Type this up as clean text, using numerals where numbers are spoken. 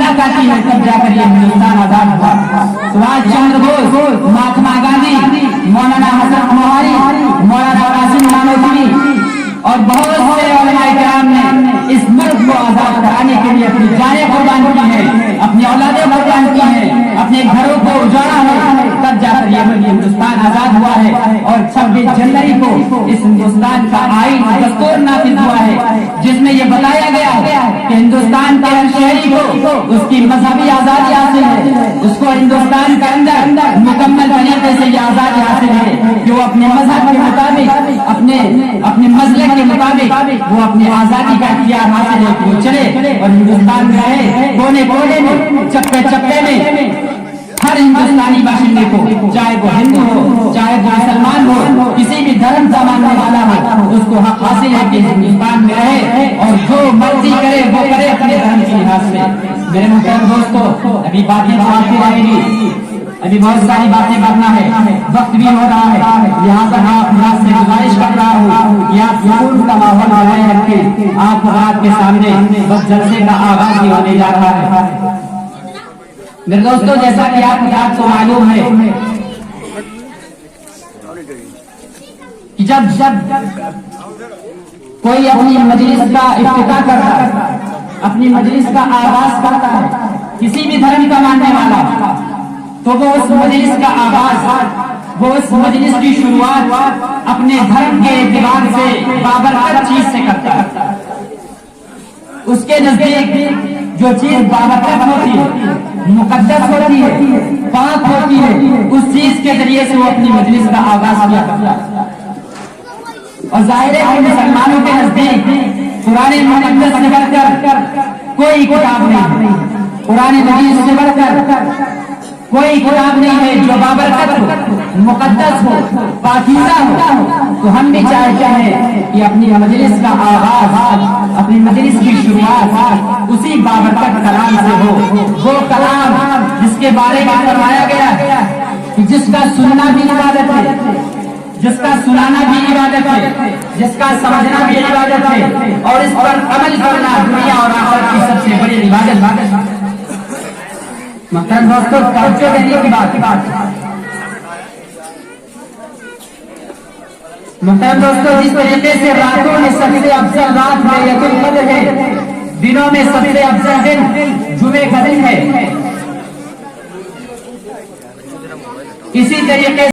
तक आती है तब जाकर ये हिंदुस्तान आजाद हुआ। सुभाष चंद्र बोस, महात्मा गांधी, मौलाना हसन मोहारी, मौलाना कासिम नानोतवी और बहुत से उलमाए किराम ने इस मुल्क को आजाद कराने के लिए अपनी जानें कुर्बान की है, अपनी औलादें कुर्बान की है, अपने घरों को उजाड़ा है, तब जाकर ये हिंदुस्तान आजाद हुआ है। और 26 जनवरी को इस हिंदुस्तान का आईन दस्तूर नाफिज हुआ है, जिसमें ये बताया गया है कि हिंदुस्तान के हर शहरी को उसकी मजहबी आजादी हासिल है, उसको हिंदुस्तान के अंदर मुकम्मल तरीके से ये आजादी हासिल है कि वो अपने मजहब के मुताबिक, अपने मसलक के मुताबिक वो अपनी आजादी का इख्तियार हासिल है कि वो चले और हिंदुस्तान में रहे, कोने कोने में, चप्पे चप्पे में हर हिंदुस्तानी बाशिंदे को, चाहे वो हिंदू हो, चाहे वो मुसलमान हो, किसी भी धर्म का मानने वाला हो, उसको हक हासिल है कि हिंदुस्तान में रहे और जो मर्जी करे वो करे अपने धर्म के लिहाज से। मेरे मुहतरम दोस्तों, अभी बातें तो आती रहेंगी, अभी बहुत सारी बातें करना है, वक्त भी हो रहा है, लिहाजा आप से गुजारिश कर रहा हूँ कि आप सुकून का माहौल बनाए रखें। आपके सामने बस जलसे का आगाज ही होने जा रहा है। मेरे दोस्तों, जैसा कि आपको मालूम है कि जब कोई अपनी मजलिस का इफ्तिताह करता है, अपनी मजलिस का आगाज करता है, किसी भी धर्म का मानने वाला, तो वो उस मजलिस का आगाज, वो उस मजलिस की शुरुआत अपने धर्म के एतबार से बाबरकत चीज से करता है। उसके नजदीक जो चीज बाबरकत होती है, मुकद्दस होती है, पाक होती है, उस चीज के जरिए से वो अपनी मजलिस का आगाज किया करता है। और जाहिर है कि मुसलमानों के नजदीक कुरान मुकद्दस से बढ़कर कोई किताब नहीं, कुरान मजीद से बढ़कर कोई किताब नहीं है जो बाबरकत हो, मुकद्दस हो, पाकीज़ा हो। तो हम भी चाहते हैं कि अपनी मजलिस का आगाज, अपनी मजलिस की शुरुआत उसी बाबरकत कलाम से हो, वो कलाम जिसके बारे में फरमाया गया कि जिसका सुनना भी इबादत है, जिसका सुनाना भी इबादत है, जिसका समझना भी इबादत है, और इस पर अमल करना दुनिया और आखिरत की सबसे बड़ी इबादत। मतलब दोस्तों, तवज्जो देने की बात मतलब दोस्तों, जिस तरीके से रातों में सबसे अफजल रात लैलतुल कद्र है, दिनों में सबसे अफजल दिन जुमे का दिन है, इसी तरीके